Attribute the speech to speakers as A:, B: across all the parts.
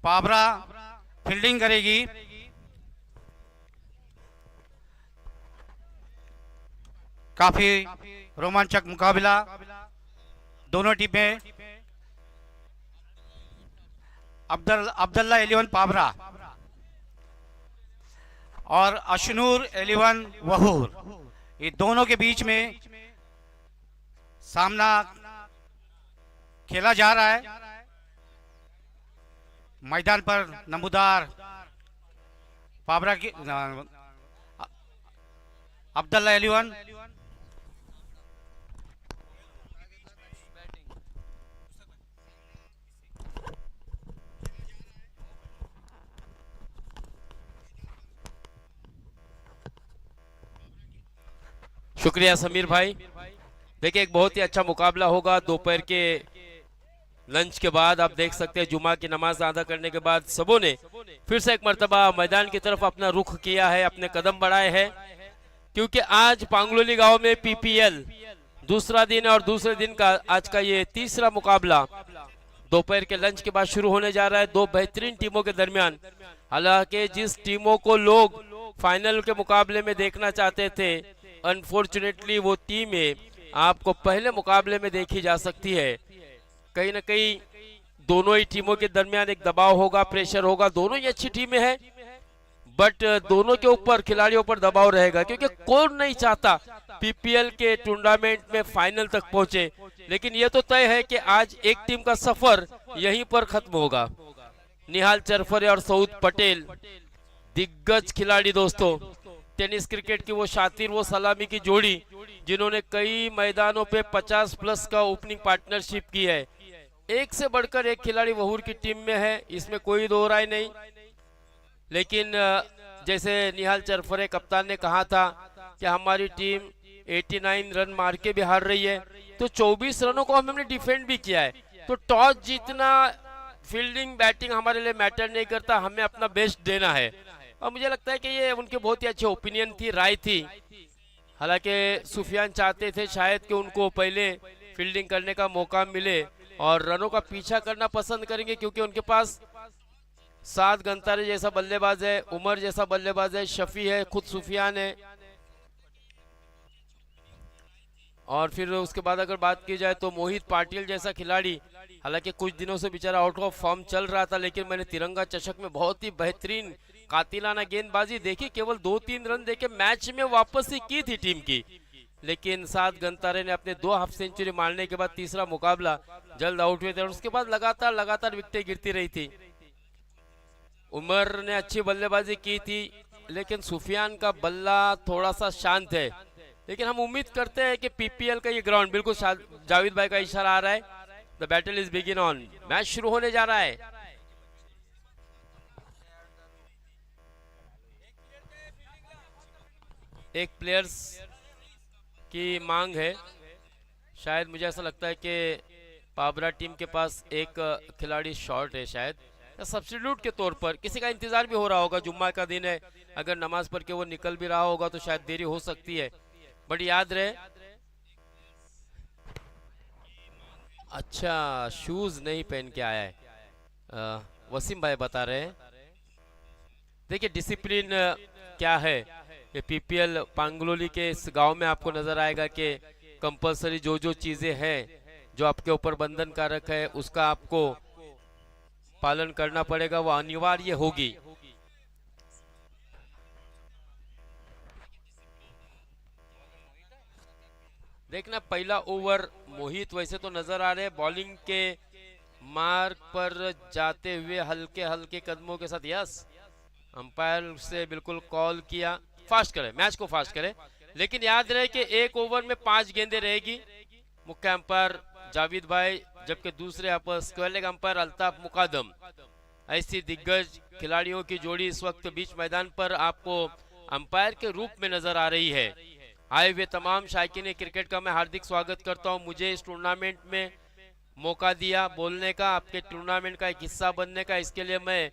A: पाबरा fielding करेगी। काफी रोमांचक मुकाबला दोनों टीमें। अब्दुल्ला 11 पाबरा और अशनूर 11 वहूर, ये दोनों के बीच में सामना खेला जा रहा है। मैदान पर नमूदार पाबरा की अब्दुल्ला 11
B: शुक्रिया समीर भाई। देखिए एक बहुत ही अच्छा मुकाबला होगा दोपहर के लंच के बाद। आप देख सकते हैं जुमा की नमाज अदा करने के बाद सबों ने फिर से एक मर्तबा मैदान की तरफ अपना रुख किया है, अपने कदम बढ़ाए हैं, क्योंकि आज पांगलोली गांव में पीपीएल दूसरा दिन और दूसरे दिन का आज का ये तीसरा मुकाबला दोपहर के लंच के बाद शुरू होने जा रहा है दो बेहतरीन टीमों के दरमियान। हालांकि जिस टीमों को लोग फाइनल के मुकाबले में देखना चाहते थे, अनफॉर्चुनेटली वो टीमें आपको पहले मुकाबले में देखी जा सकती है। कहीं ना कहीं दोनों ही टीमों के दरमियान एक दबाव होगा, प्रेशर होगा। दोनों ही अच्छी टीमें हैं, बट दोनों के ऊपर खिलाड़ियों पर दबाव रहेगा, क्योंकि कौन नहीं चाहता पीपीएल के टूर्नामेंट में फाइनल तक पहुंचे। लेकिन यह तो तय है कि आज एक टीम का सफर यहीं पर खत्म होगा। निहाल चरफरे और सऊद पटेल दिग्गज खिलाड़ी दोस्तों, टेनिस क्रिकेट की वो शातिर, वो सलामी की जोड़ी जिन्होंने कई मैदानों पे 50+ का ओपनिंग पार्टनरशिप की है। एक से बढ़कर एक खिलाड़ी वहूर की टीम में है, इसमें कोई दो राय नहीं। लेकिन जैसे निहाल चरफरे कप्तान ने कहा था कि हमारी टीम 89 रन मार के भी हार रही है, तो 24 रनों को हमने डिफेंड भी किया है। तो टॉस जीतना, फील्डिंग, बैटिंग हमारे लिए मैटर नहीं करता, हमें अपना बेस्ट देना है। और मुझे लगता है कि ये उनके बहुत ही अच्छे ओपिनियन थी, राय थी। हालांकि सुफियान चाहते थे शायद कि उनको पहले फील्डिंग करने का मौका मिले और रनों का पीछा करना पसंद करेंगे, क्योंकि उनके पास साद गंतारे जैसा बल्लेबाज है, उमर जैसा बल्लेबाज है, शफी है, खुद सुफियान है। और फिर उसके बाद अगर बात की जाए तो मोहित पाटिल जैसा खिलाड़ी, हालांकि कुछ दिनों से बेचारा आउट ऑफ फॉर्म चल रहा था, लेकिन मैंने तिरंगा चषक में बहुत ही बेहतरीन कातिलाना गेंदबाजी देखी। केवल 2-3 रन देके मैच में वापसी की थी टीम की, लेकिन साद गंतारे ने अपने 2 हाफ सेंचुरी मारने के बाद तीसरा मुकाबला जल्द आउट हुए थे और उसके बाद लगातार विकेटें गिरती रही थी। उमर ने अच्छी बल्लेबाजी की थी, लेकिन सुफियान का बल्ला थोड़ा सा शांत है। लेकिन हम उम्मीद करते हैं कि पीपीएल का ये ग्राउंड, बिल्कुल जावेद भाई का इशारा आ रहा है, the battle is begin on, match शुरू होने जा रहा है। एक प्लेयर्स की मांग है, शायद मुझे ऐसा लगता है कि पाबरा टीम के पास एक खिलाड़ी शॉर्ट है, शायद सब्स्टिट्यूट के तौर पर। किसी का इंतजार भी हो रहा होगा, जुम्मा का दिन है, अगर नमाज पढ़ के वो निकल भी रहा होगा तो शायद देरी हो सकती है। बट याद रहे, अच्छा शूज नहीं पहन के आया है, वसीम भाई बता रहे हैं। देखिए डिसिप्लिन क्या है, ये पीपीएल पांगलोली के इस गांव में आपको नजर आएगा कि कंपलसरी जो चीजें हैं जो आपके ऊपर बंधन कारक है उसका आपको पालन करना पड़ेगा, वो अनिवार्य होगी। देखना पहला ओवर मोहित वैसे तो नजर आ रहे बॉलिंग के मार्ग पर जाते हुए हल्के हल्के कदमों के साथ। यस, अंपायर से बिल्कुल कॉल किया, फास्ट करे, मैच को फास्ट करे। लेकिन याद रहे कि एक ओवर में 5 गेंदें रहेगी। मुख्य अंपायर जावेद भाई, जबकि दूसरे स्क्वेयर अंपायर अल्ताफ मुकादम। ऐसी दिग्गज खिलाड़ियों की जोड़ी इस वक्त बीच मैदान पर आपको अंपायर के रूप में नजर आ रही है। आए हुए तमाम शायकीन क्रिकेट का मैं हार्दिक स्वागत करता हूं। मुझे इस टूर्नामेंट में मौका दिया बोलने का, आपके टूर्नामेंट का एक हिस्सा बनने का, इसके लिए मैं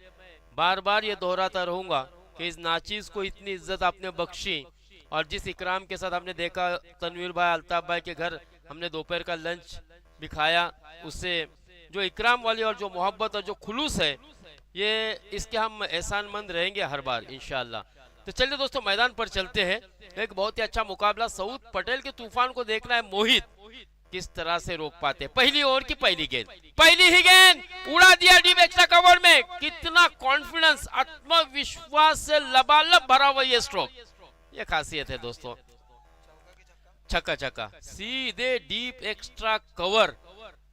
B: बार बार ये दोहराता रहूंगा कि इस नाचीज को इतनी इज्जत आपने बख्शी और जिस इकराम के साथ हमने देखा तनवीर भाई, अल्ताफ भाई के घर हमने दोपहर का लंच भी खाया, उससे जो इकराम वाली और जो मोहब्बत और जो खुलूस है ये इसके हम एहसानमंद रहेंगे हर बार इंशाल्लाह। तो चलिए दोस्तों मैदान पर चलते हैं। एक बहुत ही अच्छा मुकाबला, सऊद पटेल के तूफान को देखना है। मोहित किस तरह से रोक पाते। पहली ओवर की पहली गेंद, पहली ही गेंद उड़ा दिया डीप एक्स्ट्रा कवर में। कितना कॉन्फिडेंस, आत्मविश्वास से लबालब भरा हुआ ये स्ट्रोक, ये खासियत है दोस्तों। छक्का छक्का सीधे डीप एक्स्ट्रा कवर,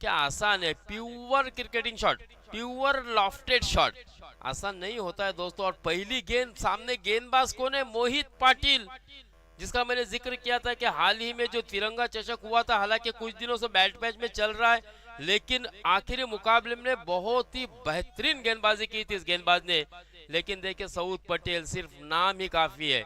B: क्या आसान है। Pure cricketing shot, pure lofted shot, आसान नहीं होता है दोस्तों। और पहली गेंद सामने गेंदबाज कौन है? मोहित पाटिल, जिसका मैंने जिक्र किया था कि हाल ही में जो तिरंगा चषक हुआ था, हालांकि कुछ दिनों से बैट मैच में चल रहा है, लेकिन आखिरी मुकाबले में बहुत ही बेहतरीन गेंदबाजी की थी इस गेंदबाज ने। लेकिन देखिए सऊद पटेल, सिर्फ नाम ही काफी है।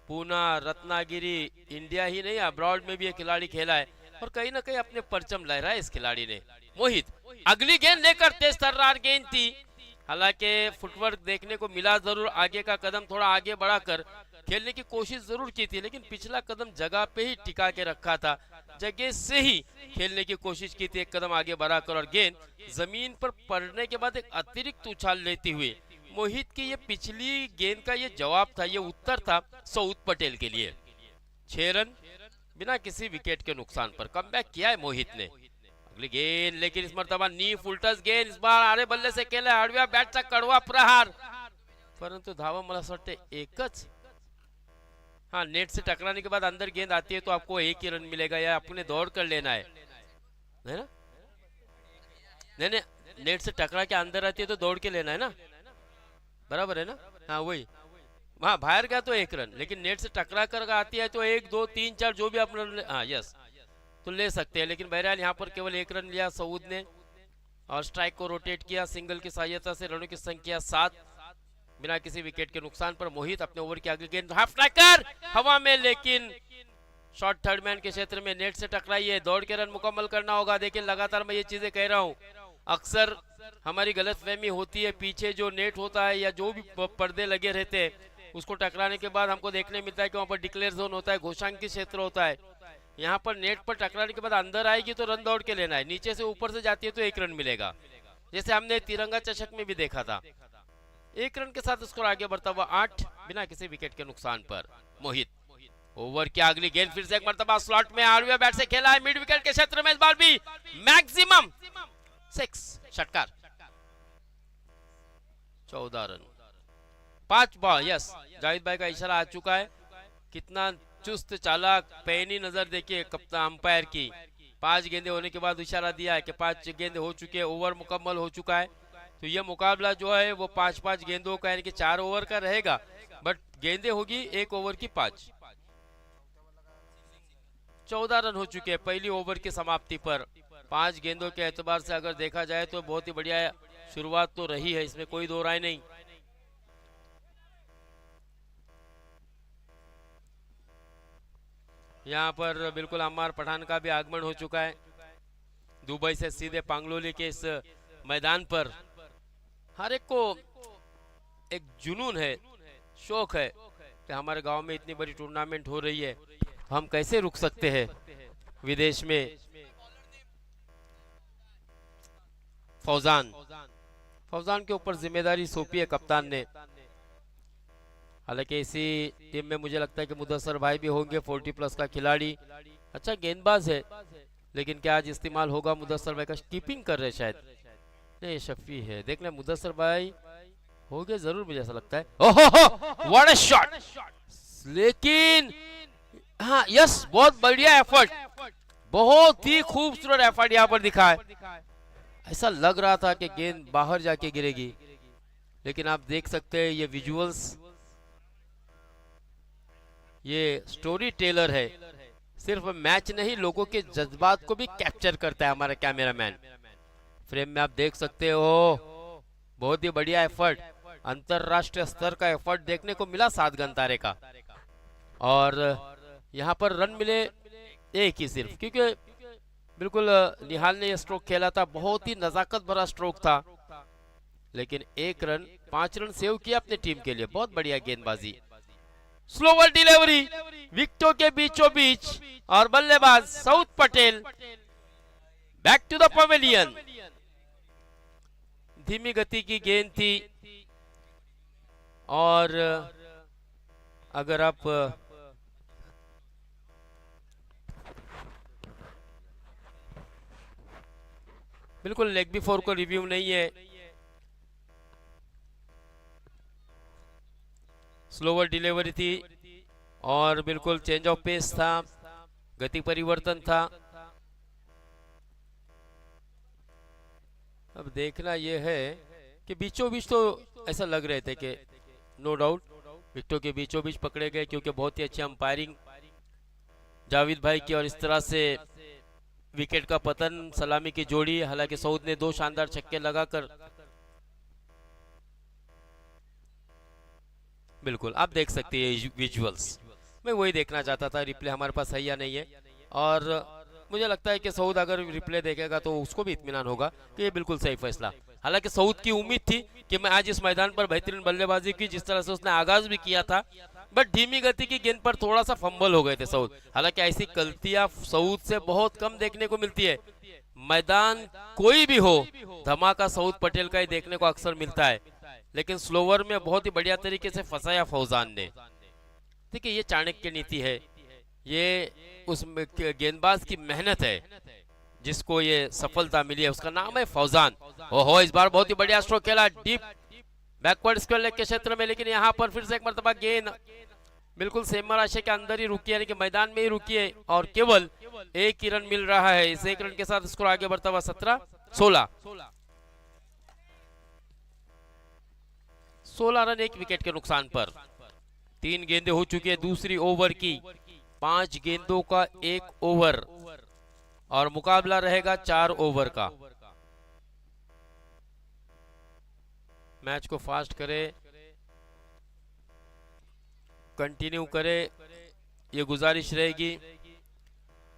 B: पूना, रत्नागिरी, इंडिया ही नहीं अब्रॉड में भी ये खिलाड़ी खेला है और कहीं ना कहीं अपने परचम लहराया इस खिलाड़ी ने। मोहित अगली गेंद लेकर, तेज तर्रार गेंद थी, हालांकि फुटवर्क देखने को मिला जरूर। आगे का कदम थोड़ा आगे बढ़ाकर खेलने की कोशिश जरूर की थी, लेकिन पिछला कदम जगह पे ही टिका के रखा था, जगह से ही खेलने की कोशिश की थी, एक कदम आगे बढ़ाकर। और गेंद जमीन पर पड़ने के बाद एक अतिरिक्त उछाल लेती हुई मोहित की ये पिछली गेंद का ये जवाब था, ये उत्तर था सऊद पटेल के लिए। 6 रन बिना किसी विकेट के नुकसान पर कमबैक किया है मोहित ने। अगली गेंद, लेकिन इस मर्तबा नी फुलटस गेंद, इस बार आरे बल्ले से केला आडव्या बॅटचा कडवा प्रहार, परंतु धावा मला असं वाटतं एकच। हाँ, नेट से टकराने के बाद अंदर गेंद आती है तो आपको एक ही रन मिलेगा, या अपने दौड़ कर लेना है ना? नहीं, नेट से टकरा के अंदर आती है तो दौड़ के लेना है ना, बराबर है ना? हाँ वही, वहाँ बाहर गया तो 1 रन, लेकिन नेट से टकरा कर आती है तो 1, 2, 3, 4 जो भी आप हाँ यस तो ले सकते हैं। लेकिन बहरहाल यहाँ पर केवल 1 रन लिया सऊद ने और स्ट्राइक को रोटेट किया। सिंगल की सहायता से रनों की संख्या 7 बिना किसी विकेट के नुकसान पर। मोहित अपने ओवर की अगली गेंद, हाफ स्ट्राइकर हवा में, लेकिन शॉट थर्ड मैन के क्षेत्र में नेट से टकराई है। दौड़ के रन मुकम्मल करना होगा। देखिए लगातार मैं ये चीजें कह रहा हूँ, अक्सर हमारी गलतफहमी होती है, पीछे जो नेट होता है या जो भी पर्दे लगे रहते हैं उसको टकराने के बाद हमको देखने मिलता है कि वहाँ पर डिक्लेयर जोन होता है, घोषांकित क्षेत्र होता है। यहाँ पर नेट पर टकराने के बाद अंदर आएगी तो रन दौड़ के लेना है, नीचे से ऊपर से जाती है तो 1 रन मिलेगा, जैसे हमने तिरंगा चषक में भी देखा था। 1 रन के साथ स्कोर आगे बढ़ता हुआ 8 बिना किसी विकेट के नुकसान पर। मोहित ओवर की अगली गेंद, फिर से एक मरतबा स्लॉट में आरवीए बैट से खेला है, मिड विकेट के क्षेत्र में, इस बार भी मैक्सिमम 6 षटकार, 14 रन 5 बॉल। यस, जाहिद भाई का इशारा आ चुका है। कितना चुस्त चालाक पैनी नजर देखिए कप्तान अंपायर की। 5 गेंदे होने के बाद इशारा दिया है कि 5 गेंदे हो चुके हैं, ओवर मुकम्मल हो चुका है। तो यह मुकाबला जो है वो 5-5 गेंदों का, यानी कि 4 ओवर का रहेगा, बट गेंदे होगी 1 ओवर की 5। 14 रन हो चुके हैं पहली ओवर की समाप्ति पर। 5 गेंदों के एतबार से अगर देखा जाए तो बहुत ही बढ़िया शुरुआत तो रही है, इसमें कोई दो राय नहीं। यहाँ पर बिल्कुल अम्मार पठान का भी आगमन हो चुका है दुबई से सीधे पांगलोली के इस मैदान पर। हर एक को एक जुनून है, शौक है कि हमारे गांव में इतनी बड़ी टूर्नामेंट हो रही है, हम कैसे रुक सकते हैं विदेश में। फौजान के ऊपर जिम्मेदारी सौंपी है कप्तान ने। हालांकि इसी टीम में मुझे लगता है कि मुदस्सर भाई भी होंगे, 40+ का खिलाड़ी, अच्छा गेंदबाज है, लेकिन क्या आज इस्तेमाल होगा मुदस्सर भाई का? कीपिंग कर रहे शायद, नहीं शफी है, देख ले मुदस्सर भाई हो गए जरूर, मुझे ऐसा लगता है। ओहो व्हाट अ शॉट, लेकिन हाँ यस, बहुत बढ़िया एफर्ट, बहुत ही खूबसूरत एफर्ट यहाँ पर दिखा है। ऐसा लग रहा था कि गेंद बाहर जाके गिरेगी, लेकिन आप देख सकते हैं ये विजुअल्स, ये स्टोरी टेलर है, सिर्फ मैच नहीं लोगों के जज्बात को भी कैप्चर करता है हमारा कैमरामैन। फ्रेम में आप देख सकते हो, बहुत ही बढ़िया एफर्ट, अंतरराष्ट्रीय स्तर का एफर्ट देखने को मिला 7 गंतारे का। और यहाँ पर रन मिले 1 ही सिर्फ, क्योंकि बिल्कुल निहाल ने यह स्ट्रोक खेला था, बहुत ही नजाकत भरा स्ट्रोक था, लेकिन 1 रन 5 रन सेव किया अपने टीम के लिए, बहुत बढ़िया गेंदबाजी। स्लोवर डिलीवरी विकेटों के बीचों बीच, और बल्लेबाज Saud Patel back to the pavilion. धीमी गति की गेंद थी और अगर आप बिल्कुल लेग बिफोर को रिव्यू नहीं है, स्लोवर डिलीवरी थी और बिल्कुल चेंज ऑफ पेस था, गति परिवर्तन था। अब देखना यह है कि बीचों बीच तो ऐसा लग रहे थे कि नो डाउट विकेटों के बीचों बीच पकड़े गए, क्योंकि बहुत ही अच्छी अंपायरिंग जावेद भाई की और इस तरह से विकेट का पतन, सलामी की जोड़ी। हालांकि सऊद ने 2 शानदार छक्के लगाकर, बिल्कुल आप देख सकते हैं विजुअल्स, मैं वही देखना चाहता था, रिप्ले हमारे पास है या नहीं है। और मुझे लगता है कि सऊद अगर रिप्ले देखेगा तो उसको भी इत्मीनान होगा कि ये बिल्कुल सही फैसला। हालांकि सऊद की उम्मीद थी कि मैं आज इस मैदान पर बेहतरीन बल्लेबाजी की, जिस तरह से उसने आगाज भी किया था, बट धीमी गति की गेंद पर थोड़ा सा फंबल हो गए थे सऊद। हालांकि ऐसी गलतियां सऊद से बहुत कम देखने को मिलती है, मैदान कोई भी हो धमाका सऊद पटेल का ही देखने को अक्सर मिलता है, लेकिन स्लोवर में बहुत ही बढ़िया तरीके से फंसाया फौजान ने। देखिए ये चाणक्य नीति है, ये उस गेंदबाज की मेहनत है जिसको ये सफलता मिली है, उसका नाम है फौजान। ओहो इस बार बहुत ही बढ़िया स्ट्रोक खेला डीप बैकवर्ड स्क्वायर लेग के क्षेत्र में, लेकिन यहाँ पर फिर से एक मरतबा गेंद बिल्कुल सीमा रेखा के अंदर ही रुकी है, यानी कि मैदान में ही रुकी है और केवल 1 ही रन मिल रहा है। इस 1 रन के साथ स्कोर आगे बढ़ता हुआ 17-16 रन 1 विकेट के नुकसान पर। 3 गेंदें हो चुकी है दूसरी ओवर की, 5 गेंदों का 1 ओवर और मुकाबला रहेगा 4 ओवर का। मैच को फास्ट करे, कंटिन्यू करे, ये गुजारिश रहेगी।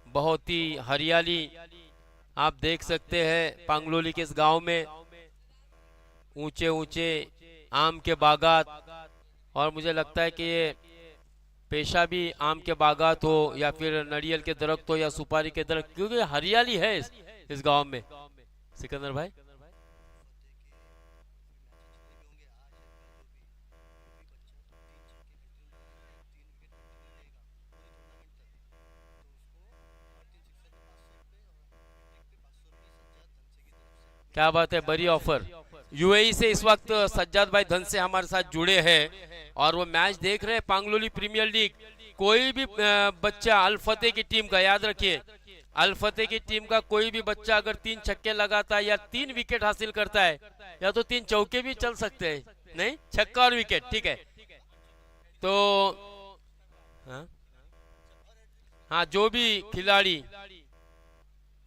B: बहुत ही हरियाली आप देख सकते हैं पांगलोली के इस गांव में, ऊंचे ऊंचे आम के बागात, और मुझे लगता है कि ये पेशा भी आम के बागात हो या फिर नारियल के दरख्त हो या सुपारी के दरख्त, क्योंकि हरियाली है इस गांव में। सिकंदर भाई क्या बात है, बड़ी ऑफर। यूएई से इस वक्त सज्जाद भाई धन से हमारे साथ जुड़े हैं और वो मैच देख रहे हैं पांगलोली प्रीमियर लीग। कोई भी बच्चा अल फतेह की टीम का, याद रखिए अल फतेह की टीम का कोई भी बच्चा अगर 3 छक्के लगाता है या 3 विकेट हासिल करता है, या तो 3 चौके भी चल सकते हैं, नहीं छक्का और विकेट, ठीक है। तो हाँ जो भी खिलाड़ी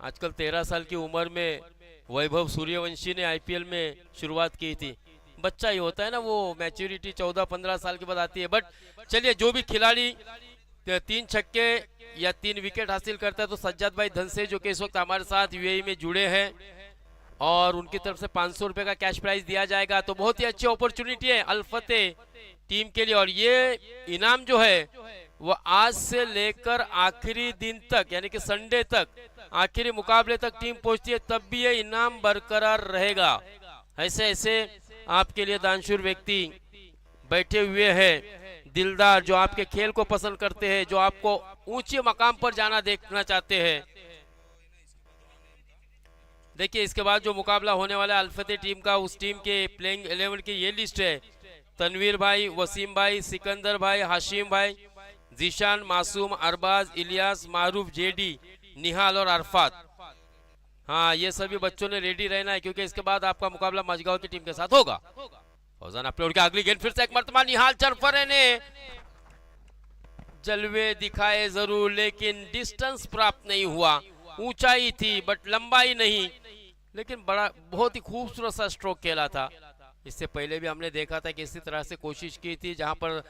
B: आजकल 13 साल की उम्र में, वैभव सूर्यवंशी ने आईपीएल में शुरुआत की थी, बच्चा ही होता है ना, वो मैच्योरिटी 14-15 साल के बाद आती है। बट चलिए जो भी खिलाड़ी 3 छक्के या 3 विकेट हासिल करता है, तो सज्जाद भाई धन से जो कि इस वक्त हमारे साथ यूएई में जुड़े हैं और उनकी तरफ से 500 रुपए का कैश प्राइज दिया जाएगा। तो बहुत ही अच्छी अपॉर्चुनिटी है अल फतेह टीम के लिए, और ये इनाम जो है वो आज से लेकर आखिरी दिन तक, यानी कि संडे तक, आखिरी मुकाबले तक टीम पहुंचती है तब भी ये इनाम बरकरार रहेगा। ऐसे ऐसे आपके लिए दानशूर व्यक्ति बैठे हुए हैं, दिलदार, जो आपके खेल को पसंद करते हैं, जो आपको ऊंचे मकाम पर जाना देखना चाहते हैं। देखिए इसके बाद जो मुकाबला होने वाला है अल फतेह टीम का, उस टीम के प्लेइंग 11 की ये लिस्ट है। तनवीर भाई, वसीम भाई, सिकंदर भाई, हाशिम भाई, जीशान, मासूम, अरबाज, इलियास, मारूफ, जेडी, निहाल और अरफात। हाँ ये सभी बच्चों ने रेडी रहना है, क्योंकि इसके बाद आपका मुकाबला मजगांव की टीम के साथ होगा। फौजान अपने उनके अगली गेंद, फिर से एक मर्तबा निहाल चरफरे ने जलवे दिखाए जरूर, लेकिन डिस्टेंस प्राप्त नहीं हुआ। ऊंचाई थी बट लंबाई नहीं, लेकिन बड़ा बहुत ही खूबसूरत सा स्ट्रोक खेला था। इससे पहले भी हमने देखा था कि इसी तरह से कोशिश की थी, जहां पर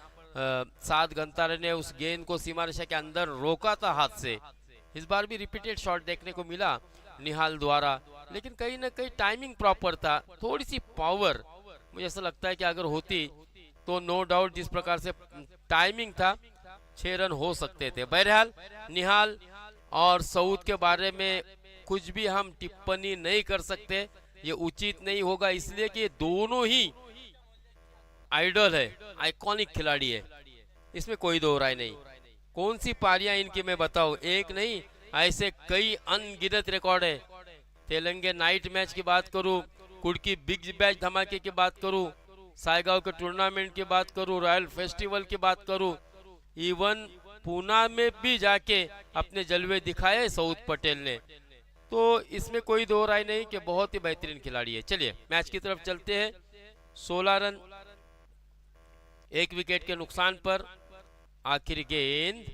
B: 7 गंतारे ने उस गेंद को सीमा रेखा के अंदर रोका था हाथ से। इस बार भी रिपीटेड शॉट देखने को मिला निहाल द्वारा, लेकिन कहीं ना कहीं टाइमिंग प्रॉपर था, थोड़ी सी पावर मुझे ऐसा लगता है कि अगर होती तो नो डाउट जिस प्रकार से टाइमिंग था 6 रन हो सकते थे। बहरहाल निहाल और सऊद के बारे में कुछ भी हम टिप्पणी नहीं कर सकते, ये उचित नहीं होगा, इसलिए कि दोनों ही आइडल है, आइकॉनिक खिलाड़ी है, इसमें कोई दो राय नहीं। कौन सी पारियां इनकी मैं बताऊं, एक नहीं ऐसे कई अनगिनत रिकॉर्ड है। तेलंगे नाइट मैच की बात करूं, कुड़की बिग बैच धमाके की बात करूं, सायगांव के टूर्नामेंट की बात करूं, रॉयल फेस्टिवल की बात करूं, इवन पूना में भी जाके अपने जलवे दिखाए सऊद पटेल ने। तो इसमें कोई दो राय नहीं कि बहुत ही बेहतरीन खिलाड़ी है। चलिए मैच की तरफ चलते हैं। 16 रन 1 विकेट के नुकसान पर आखिरी गेंद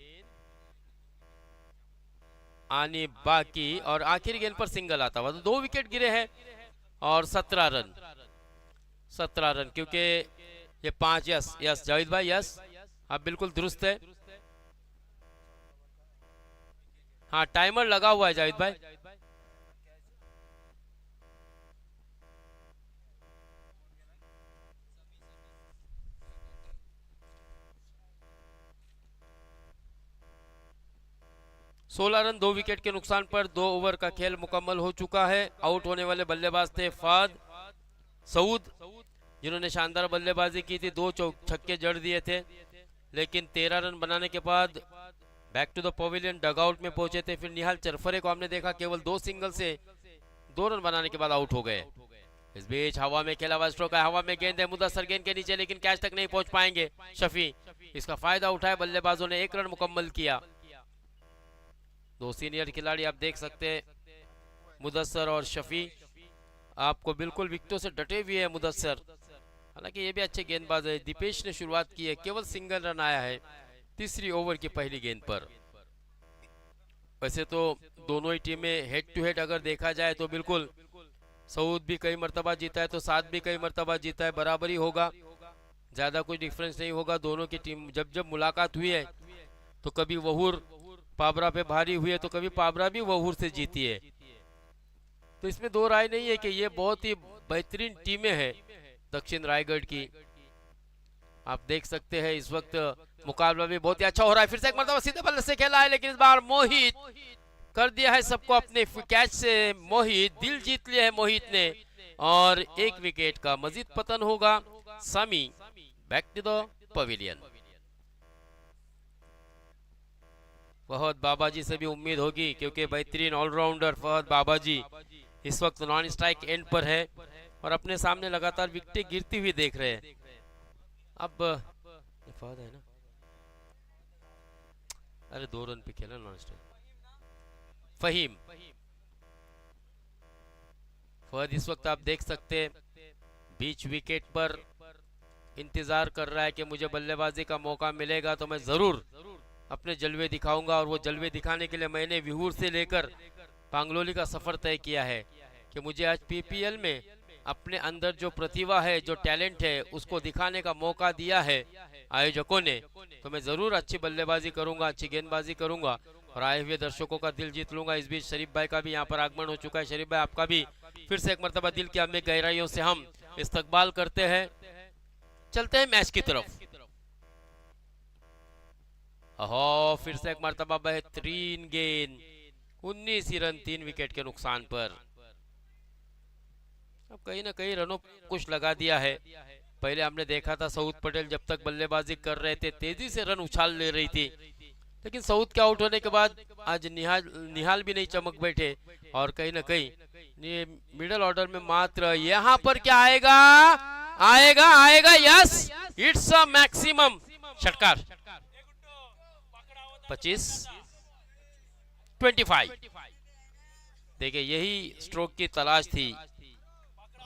B: आने बाकी, और आखिरी गेंद पर सिंगल आता हुआ, तो 2 विकेट गिरे हैं और 17 रन 17 रन, क्योंकि ये 5 यस यस जावेद भाई यस आप बिल्कुल दुरुस्त है। हाँ टाइमर लगा हुआ है जावेद भाई। सोलह रन 2 विकेट के नुकसान पर 2 ओवर का खेल मुकम्मल हो चुका है। आउट होने वाले बल्लेबाज थे फाद सऊद, जिन्होंने शानदार बल्लेबाजी की थी, 2 छक्के जड़ दिए थे, लेकिन 13 रन बनाने के बाद back to the pavilion dugout में पहुंचे थे। फिर निहाल चरफरे को हमने देखा केवल 2 सिंगल से 2 रन बनाने के बाद आउट हो गए। इस बीच हवा में खेला हुआ स्ट्रोक है, हवा में गेंद है, मुदस्सर गेंद के नीचे, लेकिन कैच तक नहीं पहुंच पाएंगे शफी। इसका फायदा उठाया बल्लेबाजों ने, 1 रन मुकम्मल किया। 2 सीनियर खिलाड़ी आप देख सकते हैं, मुदस्सर और शफी, आपको बिल्कुल विकेटों से डटे हुए है मुदस्सर, हालांकि ये भी अच्छे गेंदबाज है। दीपेश ने शुरुआत की है, केवल सिंगल रन आया है तीसरी ओवर की पहली गेंद पर। वैसे तो दोनों ही टीमें हेड टू हेड अगर देखा जाए तो बिल्कुल सऊद भी कई मर्तबा जीता है तो साद भी कई मर्तबा जीता है, बराबरी होगा, ज्यादा कोई डिफरेंस नहीं होगा। दोनों की टीम जब जब मुलाकात हुई है तो कभी वहूर पाबरा पे भारी हुई है तो कभी पाबरा भी वहूर से जीती है। तो इसमें दो राय नहीं है कि ये बहुत ही बेहतरीन टीमें हैं दक्षिण रायगढ़ की। आप देख सकते हैं इस वक्त मुकाबला भी बहुत ही अच्छा हो रहा है। फिर से एक मरतबा सीधे बल्ले से खेला है, लेकिन इस बार मोहित कर दिया है सबको अपने कैच से। मोहित दिल जीत लिया है मोहित ने, और 1 विकेट का मजीद पतन होगा। Sami back to the pavilion. Fahad Babaji से भी उम्मीद होगी, क्योंकि बेहतरीन ऑलराउंडर फहद बाबाजी इस वक्त नॉन स्ट्राइक एंड पर है और अपने सामने लगातार विकेटें गिरती हुई देख रहे हैं। अब फहद है ना, अरे 2 रन पे खेला नॉन स्ट्राइक। फहीम, फहद इस वक्त आप देख सकते हैं बीच विकेट पर इंतजार कर रहा है कि मुझे बल्लेबाजी का मौका मिलेगा तो मैं जरूर अपने जलवे दिखाऊंगा। और वो जलवे दिखाने के लिए मैंने विहूर से लेकर पांगलोली का सफर तय किया है कि मुझे आज पीपीएल में अपने अंदर जो प्रतिभा है, जो टैलेंट है, उसको दिखाने का मौका दिया है आयोजकों ने, तो मैं जरूर अच्छी बल्लेबाजी करूंगा, अच्छी गेंदबाजी करूंगा और आए हुए दर्शकों का दिल जीत लूंगा। इस बीच शरीफ भाई का भी यहाँ पर आगमन हो चुका है। शरीफ भाई आपका भी फिर से एक मरतबा दिल की हमें गहराइयों से हम इस्तकबाल करते हैं। चलते हैं मैच की तरफ। फिर से एक मरतबा बेहतरीन गेंद, 19 रन 3 विकेट के नुकसान पर। अब कहीं ना कहीं रनों कुछ लगा दिया है। पहले हमने देखा था सऊद पटेल जब तक बल्लेबाजी कर रहे थे तेजी से रन उछाल ले रही थी, लेकिन सऊद के आउट होने के बाद आज निहाल भी नहीं चमक बैठे। और कहीं ना कहीं ये मिडिल ऑर्डर में मात्र यहाँ पर क्या आएगा आएगा आएगा यस, इट्स अ मैक्सिमम षटकार। 25 देखिए यही स्ट्रोक की तलाश थी।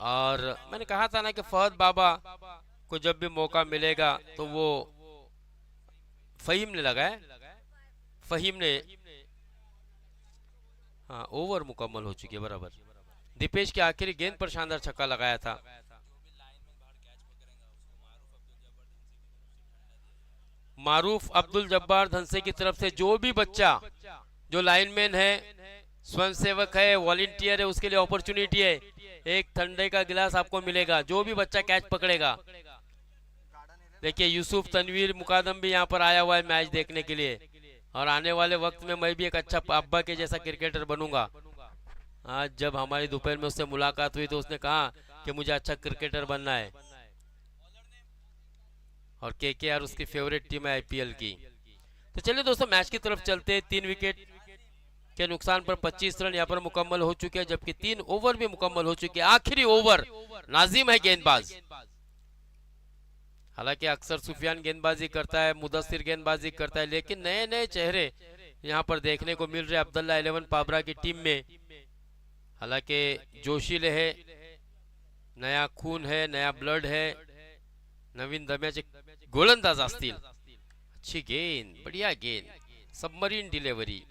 B: और मैंने कहा था ना कि फहद बाबा को जब भी मौका मिलेगा तो वो फहीम ने लगाया, फहीम ने, हाँ ओवर मुकम्मल हो चुकी है बराबर। दीपेश की आखिरी गेंद पर शानदार छक्का लगाया था। मारूफ अब्दुल जब्बार धनसे की तरफ से जो भी बच्चा जो लाइनमैन है, स्वयंसेवक है, वॉलंटियर है, उसके लिए अपॉर्चुनिटी है। एक ठंडे का गिलास आपको मिलेगा जो भी बच्चा कैच पकड़ेगा। देखिए यूसुफ तनवीर मुकादम भी यहाँ पर आया हुआ है मैच देखने के लिए, और आने वाले वक्त में मैं भी एक अच्छा अब्बा के जैसा क्रिकेटर बनूंगा। आज जब हमारी दोपहर में उससे मुलाकात हुई तो उसने कहा कि मुझे अच्छा क्रिकेटर बनना है, और केकेआर उसकी फेवरेट टीम है आईपीएल की। तो चलिए दोस्तों मैच की तरफ चलते हैं। 3 विकेट के नुकसान पर 25 रन यहाँ पर मुकम्मल हो चुके हैं, जबकि 3 ओवर भी मुकम्मल हो चुके हैं। आखिरी ओवर, नाजिम है गेंदबाज। हालांकि अक्सर सुफियान गेंदबाजी करता है, मुदस्सिर गेंदबाजी करता है, लेकिन नए नए चेहरे यहाँ पर देखने को मिल रहे अब्दुल्ला 11 पाबरा की टीम में। हालांकि जोशीले है, नया खून है, नया ब्लड है। नवीन दम्याचे गोलंदाज असतील। अच्छी गेंद, बढ़िया गेंद, सबमरीन डिलीवरी,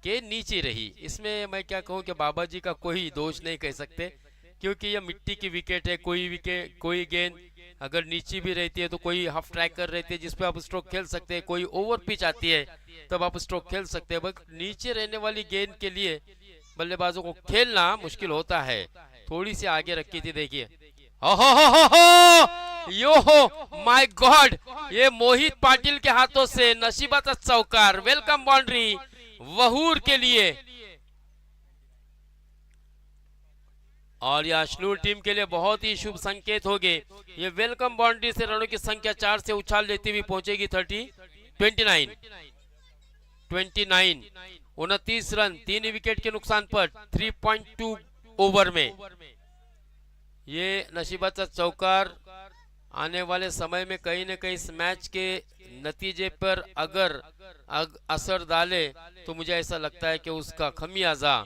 B: गेंद नीचे रही। इसमें मैं क्या कहूं कि बाबा जी का कोई दोष नहीं कह सकते, क्योंकि यह मिट्टी की विकेट है। कोई गेंद अगर नीचे भी रहती है तो कोई हाफ ट्रैकर रहती है जिसपे आप स्ट्रोक खेल सकते हैं, कोई ओवर पिच आती है तब आप स्ट्रोक खेल सकते हैं। बस नीचे रहने वाली गेंद के लिए बल्लेबाजों को खेलना मुश्किल होता है। थोड़ी सी आगे रखी थी, देखिए। यो हो माय गॉड, ये मोहित पाटिल के हाथों से नसीबाचा चौकार। वेलकम बाउंड्री वहूर के लिए, और यह अशनूर टीम के लिए बहुत ही शुभ संकेत होंगे। ये वेलकम बाउंड्री से रनों की संख्या 4 से उछाल लेती हुई पहुंचेगी 29 29 रन 3 विकेट के नुकसान पर 3.2 ओवर में। ये नसीबाचा चौकार आने वाले समय में कहीं न कहीं इस मैच के नतीजे पर अगर असर डाले तो मुझे ऐसा लगता है कि उसका खमियाजा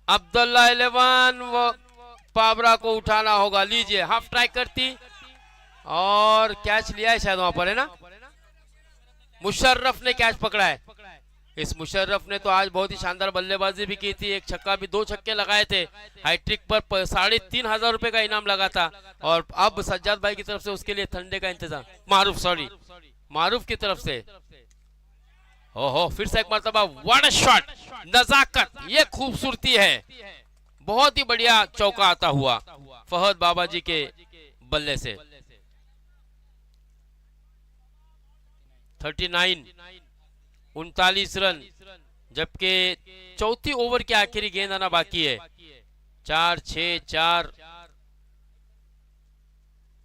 B: अब्दुल्ला 11 व पाबरा को उठाना होगा। लीजिए, हाफ ट्राई करती और कैच लिया है शायद वहां पर, है ना। मुशर्रफ ने कैच पकड़ा है। इस मुशर्रफ ने तो आज बहुत ही शानदार बल्लेबाजी भी की थी। एक छक्का भी, 2 छक्के लगाए थे। हाईट्रिक पर 3,500 रुपए का इनाम लगा था, और अब सज्जाद भाई की तरफ से उसके लिए ठंडे का इंतजाम, मारूफ की तरफ से। ओहो, फिर से एक मरतबा व्हाट शॉट, नजाकत, ये खूबसूरती है। बहुत ही बढ़िया चौका आता हुआ फहद बाबाजी के बल्ले से। 39 रन, जबकि चौथी ओवर की आखिरी गेंद आना बाकी है। 4-6-4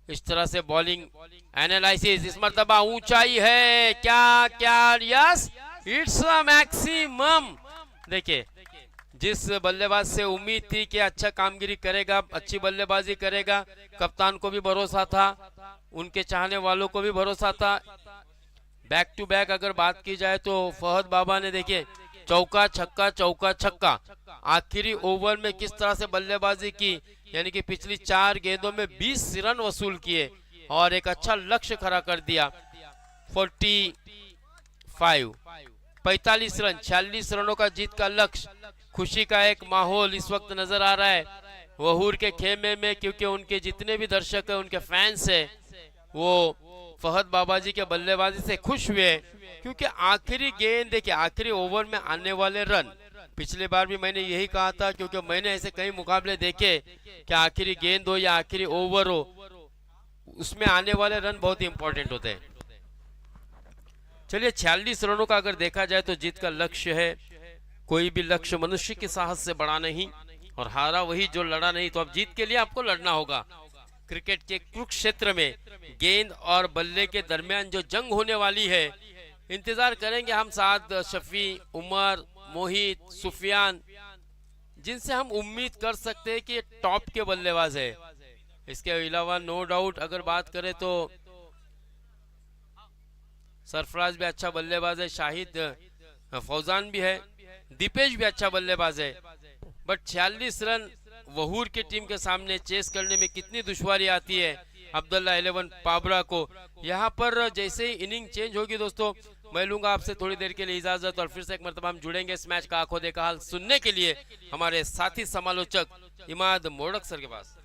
B: इस तरह से बॉलिंग एनालिसिस। इस मर्तबा ऊंचाई है, क्या यस, इट्स अ मैक्सिमम। देखिए, जिस बल्लेबाज से उम्मीद थी कि अच्छा कामगिरी करेगा, अच्छी बल्लेबाजी करेगा, कप्तान को भी भरोसा था, उनके चाहने वालों को भी भरोसा था। बैक टू बैक अगर बात की जाए तो फहद बाबा ने देखिए चौका छक्का आखिरी ओवर में किस तरह से बल्लेबाजी की, यानी कि पिछली 4 गेंदों में 20 रन वसूल किए और एक अच्छा लक्ष्य खड़ा कर दिया। 45 रन, 46 रनों का जीत का लक्ष्य। खुशी का एक माहौल इस वक्त नजर आ रहा है वहूर के खेमे में, क्योंकि उनके जितने भी दर्शक है, उनके फैंस है, वो फहद बाबाजी के बल्लेबाजी से खुश हुए। क्योंकि आखिरी गेंद देखिए, आखिरी ओवर में आने वाले रन, पिछली बार भी मैंने यही कहा था, क्योंकि मैंने ऐसे कई मुकाबले देखे कि आखिरी गेंद हो या आखिरी ओवर हो, उसमें आने वाले रन बहुत ही इंपॉर्टेंट होते हैं। चलिए, 46 रनों का अगर देखा जाए तो जीत का लक्ष्य है। कोई भी लक्ष्य मनुष्य की साहस से बड़ा नहीं, और हारा वही जो लड़ा नहीं। तो अब जीत के लिए आपको लड़ना होगा। क्रिकेट के कुरुक्षेत्र में गेंद और बल्ले के दरमियान जो जंग होने वाली है, इंतजार करेंगे हम साथ शफी, उमर, मोहित, सुफियान, जिनसे हम उम्मीद कर सकते हैं कि टॉप के बल्लेबाज है। इसके अलावा नो डाउट अगर बात करें तो सरफराज भी अच्छा बल्लेबाज है, शाहिद फौजान भी है, दीपेश भी अच्छा बल्लेबाज है। बट 46 रन वहूर की टीम के सामने चेस करने में कितनी दुश्वारी आती है अब्दुल्ला 11 पाबरा को। यहाँ पर जैसे ही इनिंग चेंज होगी दोस्तों, मैं लूंगा आपसे थोड़ी देर के लिए इजाजत, और फिर से एक मरतबा हम जुड़ेंगे इस मैच का आंखों देखा हाल सुनने के लिए हमारे साथी समालोचक इमाद मोड़क सर के पास।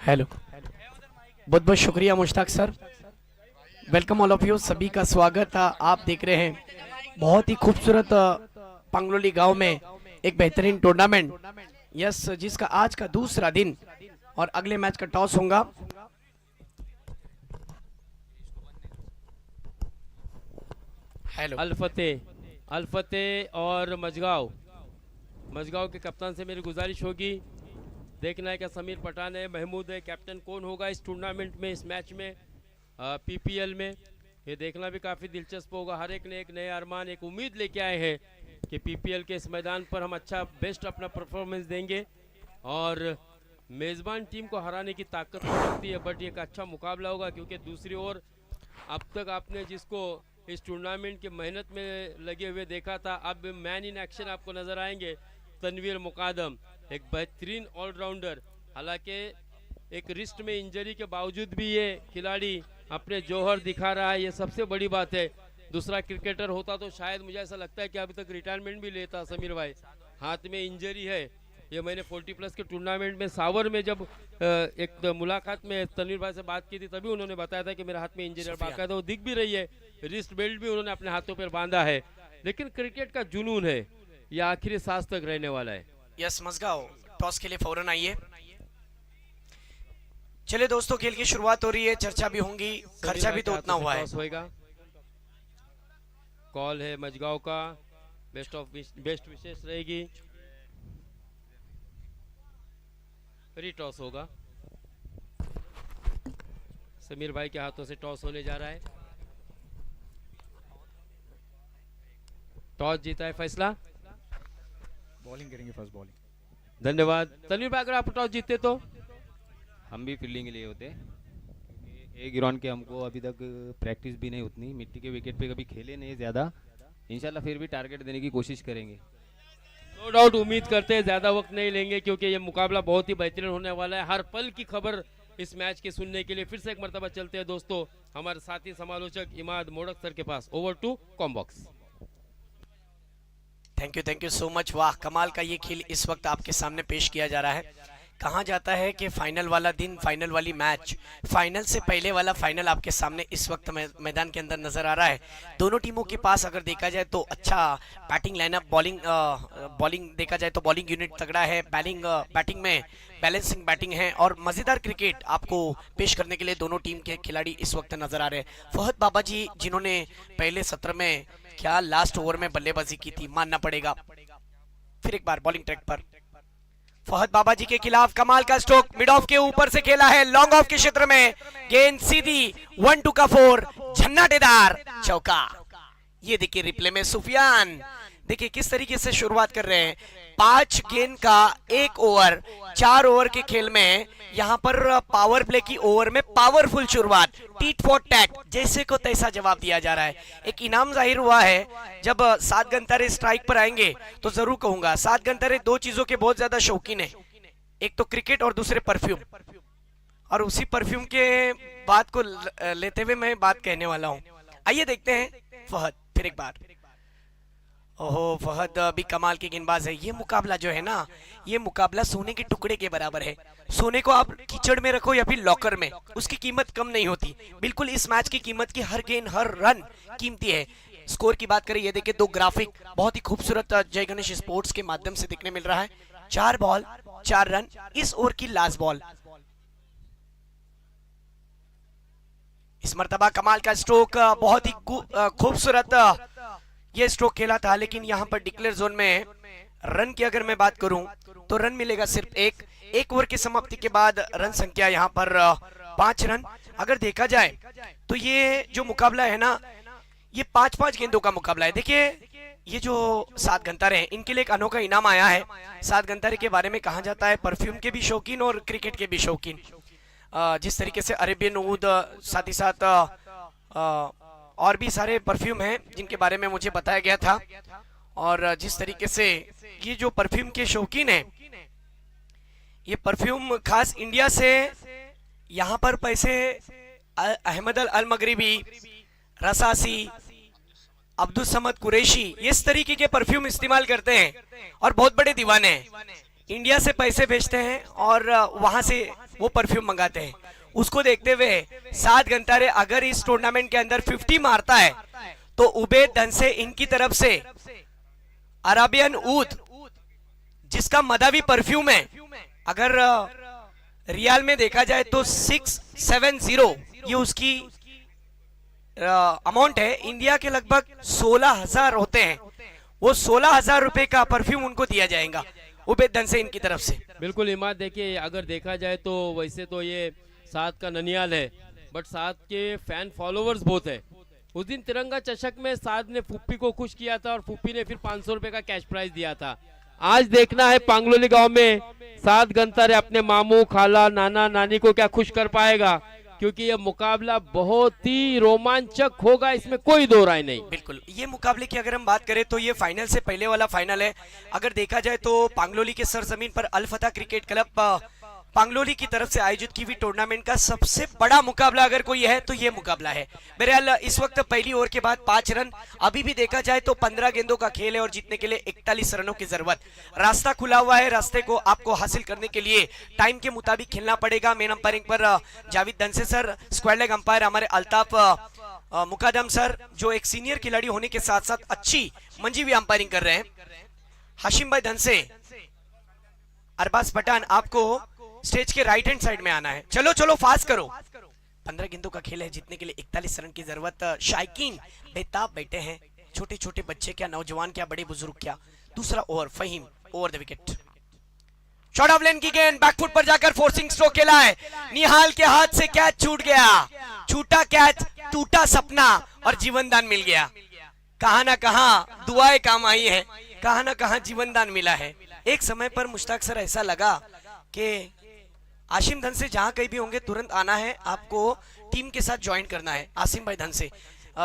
C: हेलो, बहुत बहुत शुक्रिया Mushtaq sir. Welcome all of you, सभी का स्वागत है। आप देख रहे हैं बहुत ही खूबसूरत पांगलोली गांव में एक बेहतरीन टूर्नामेंट, यस, जिसका आज का दूसरा दिन और अगले मैच का टॉस होगा। हेलो
B: अल्फते और मजगांव के कप्तान से मेरी गुजारिश होगी, देखना है कि समीर पठान है, महमूद है, कैप्टन कौन होगा इस टूर्नामेंट में, इस मैच में, पीपीएल में। ये देखना भी काफ़ी दिलचस्प होगा। हर एक ने एक नए अरमान, एक उम्मीद लेके आए हैं कि पीपीएल के इस मैदान पर हम अच्छा बेस्ट अपना परफॉर्मेंस देंगे और मेज़बान टीम को हराने की ताकत हो सकती है। बट ये एक अच्छा मुकाबला होगा, क्योंकि दूसरी ओर अब तक आपने जिसको इस टूर्नामेंट की मेहनत में लगे हुए देखा था, अब मैन इन एक्शन आपको नज़र आएंगे। तनवीर मुकादम एक बेहतरीन ऑलराउंडर, हालांकि एक रिस्ट में इंजरी के बावजूद भी ये खिलाड़ी अपने जौहर दिखा रहा है, ये सबसे बड़ी बात है। दूसरा क्रिकेटर होता तो शायद मुझे ऐसा लगता है कि अभी तक रिटायरमेंट भी लेता समीर भाई, हाथ में इंजरी है। ये मैंने 40+ के टूर्नामेंट में सावर में जब एक मुलाकात में तनवीर भाई से बात की थी, तभी उन्होंने बताया था कि मेरे हाथ में इंजरी, बाकायदा वो दिख भी रही है, रिस्ट बेल्ट भी उन्होंने अपने हाथों पर बांधा है। लेकिन क्रिकेट का जुनून है, ये आखिरी सांस तक रहने वाला है।
C: यस मजगांव, टॉस के लिए फौरन आइए। चलिए दोस्तों, खेल की शुरुआत हो रही है, चर्चा भी होंगी, खर्चा भी तो उतना हुआ है।
B: कॉल है मजगांव का, बेस्ट विशेष रहेगी, टॉस होगा। समीर भाई के हाथों से टॉस होने जा रहा है। टॉस जीता है फैसला,
D: बॉलिंग करेंगे, फर्स्ट बॉलिंग।
B: धन्यवाद तनवीर भाई। अगर आप टॉस जीतते तो
D: हम भी फील्डिंग के लिए होते, एक ग्राउंड के हमको अभी तक प्रैक्टिस भी नहीं उतनी, मिट्टी के विकेट पे कभी खेले नहीं ज़्यादा। इंशाल्लाह फिर भी टारगेट देने की कोशिश करेंगे।
B: नो डाउट, उम्मीद करते हैं ज़्यादा वक्त नहीं लेंगे, क्योंकि ये मुकाबला बहुत ही बेहतरीन होने वाला है। हर पल की खबर इस मैच के सुनने के लिए फिर से एक मरतबा चलते हैं दोस्तों हमारे साथी समालोचक इमाद मोड़क सर के पास। Over to comm box.
C: Thank you so much. वाह, कमाल का ये खेल इस वक्त आपके सामने पेश किया जा रहा है। कहा जाता है कि फाइनल वाला दिन, फाइनल वाली मैच, फाइनल से पहले वाला फाइनल आपके सामने इस वक्त मैदान के अंदर नजर आ रहा है। दोनों टीमों के पास अगर देखा जाए तो अच्छा बैटिंग लाइनअप, बॉलिंग देखा जाए तो बॉलिंग यूनिट तगड़ा है, बैटिंग में बैलेंसिंग बैटिंग है और मजेदार क्रिकेट आपको पेश करने के लिए दोनों टीम के खिलाड़ी इस वक्त नजर आ रहे हैं। फहद बाबा जी, जिन्होंने पहले सत्र में क्या लास्ट ओवर में बल्लेबाजी की थी, मानना पड़ेगा। फिर एक बार बॉलिंग ट्रैक पर फहद बाबा जी के खिलाफ कमाल का स्ट्रोक, मिड ऑफ के ऊपर से खेला है, लॉन्ग ऑफ के क्षेत्र में गेंद सीधी, 1-2 का 4, झन्नाटेदार चौका। ये देखिए रिप्ले में सुफियान, देखिए किस तरीके से शुरुआत कर रहे हैं। 5 गेंद का 1 ओवर, 4 ओवर के खेल में यहाँ पर पावर प्ले की ओवर में पावरफुल शुरुआत, टीट फॉर टैट, जैसे को तैसा जवाब दिया जा रहा है। एक इनाम जाहिर हुआ है, जब 7 गंतारे स्ट्राइक पर आएंगे तो जरूर कहूंगा 7 गंतारे 2 चीजों के बहुत ज्यादा शौकीन है, एक तो क्रिकेट और दूसरे परफ्यूम। और उसी परफ्यूम के बात को लेते हुए मैं बात कहने वाला हूँ। आइए देखते हैं फहद, फिर एक बार। ओहो, फहद भी कमाल के गेंदबाज है। ये मुकाबला जो है ना, ये मुकाबला सोने के टुकड़े के बराबर है। सोने को आप कीचड़ में रखो या फिर लॉकर में, उसकी कीमत कम नहीं होती। बिल्कुल इस मैच की कीमत की हर गेंद, हर रन कीमती है। स्कोर की बात करें, ये देखिए 2 ग्राफिक बहुत ही खूबसूरत जय गणेश स्पोर्ट्स के माध्यम से देखने मिल रहा है। 4 बॉल 4 रन, इस ओवर की लास्ट बॉल। इस मर्तबा कमाल का स्ट्रोक, बहुत ही खूबसूरत ये स्ट्रोक खेला था, लेकिन यहाँ पर डिक्लेयर जोन में रन की अगर मैं बात करूं तो रन मिलेगा सिर्फ एक ओवर की समाप्ति के बाद रन संख्या यहाँ पर 5 रन। अगर देखा जाए तो ये जो मुकाबला है ना, ये 5-5 गेंदों का मुकाबला है। देखिए ये जो 7 गंतारे हैं, इनके लिए एक अनोखा इनाम आया है। 7 गंतारे के बारे में कहा जाता है परफ्यूम के भी शौकीन और क्रिकेट के भी शौकीन। जिस तरीके से अरेबियन ऊद, साथ ही साथ और भी सारे परफ्यूम हैं जिनके बारे में मुझे बताया गया था। और जिस तरीके से ये जो परफ्यूम के शौकीन हैं, ये परफ्यूम खास इंडिया से यहाँ पर पैसे अहमद अल मगरिबी, रसासी, अब्दुल समद कुरैशी, इस तरीके के परफ्यूम इस्तेमाल करते हैं और बहुत बड़े दीवाने हैं। इंडिया से पैसे भेजते हैं और वहां से वो परफ्यूम मंगाते हैं। उसको देखते हुए सात गंतारे अगर इस टूर्नामेंट के अंदर 50 मारता है तो उबैद धनसे इनकी तरफ से अराबियन ऊद जिसका मदावी परफ्यूम है, अगर रियाल में देखा जाए तो 670 ये उसकी अमाउंट है। इंडिया के लगभग 16,000 होते हैं, वो 16,000 रुपए का परफ्यूम उनको दिया जाएगा उबैद धनसे इनकी तरफ से।
B: बिल्कुल इमाद, देखिए अगर देखा जाए तो वैसे तो ये सात का ननियाल है, बट सात के फैन फॉलोवर्स बहुत है। उस दिन तिरंगा चषक में सात ने फुप्पी को खुश किया था और फुप्पी ने फिर 500 रुपए का कैश प्राइज दिया था। आज देखना है पांगलोली गांव में सात गंतारे अपने मामू खाला नाना नानी को क्या खुश कर पाएगा, क्योंकि यह मुकाबला बहुत ही रोमांचक होगा, इसमें कोई दो राय नहीं।
C: बिल्कुल, ये मुकाबले की अगर हम बात करें तो ये फाइनल से पहले वाला फाइनल है। अगर देखा जाए तो पांगलोली के सरजमीन पर अल फतह क्रिकेट क्लब पांगलोली की तरफ से आयोजित की हुई टूर्नामेंट का सबसे बड़ा मुकाबला अगर कोई है तो ये मुकाबला है। बहरहाल इस वक्त पहली ओवर के बाद 5 रन, अभी भी देखा जाए तो 15 गेंदों का खेल है और जीतने के लिए 41 रनों की जरूरत। रास्ता खुला हुआ है, रास्ते को आपको हासिल करने के लिए टाइम के मुताबिक खेलना पड़ेगा। मेन अंपायरिंग पर Javed Dhanse sir, square leg umpire हमारे अल्ताफ मुकादम सर, जो एक सीनियर खिलाड़ी होने के साथ साथ अच्छी मंजीवी अंपायरिंग कर रहे हैं। हाशिम भाई धनसे, अरबाज पठान, आपको स्टेज के राइट हैंड साइड में आना है। चलो चलो फास्ट करो, 15 गेंदों का खेल है, जीतने के लिए 41 रन की जरूरत। शायकीन बेताब बैठे हैं, छोटे छोटे बच्चे क्या, नौजवान क्या, बड़े बुजुर्ग क्या। दूसरा over, Faheem over the wicket, short of length की गेंद बैकफुट पर जाकर फोर्सिंग स्ट्रोक खेला है। निहाल के हाथ से कैच छूट गया, छूटा कैच, टूटा सपना और जीवन दान मिल गया। कहां ना कहां दुआएं काम आई है, कहां ना कहां जीवन दान मिला है। एक समय पर मुश्ताक सर ऐसा लगा कि आसिम धनसे जहां कहीं भी होंगे तुरंत आना है, आपको टीम के साथ ज्वाइन करना है। आसिम भाई धनसे,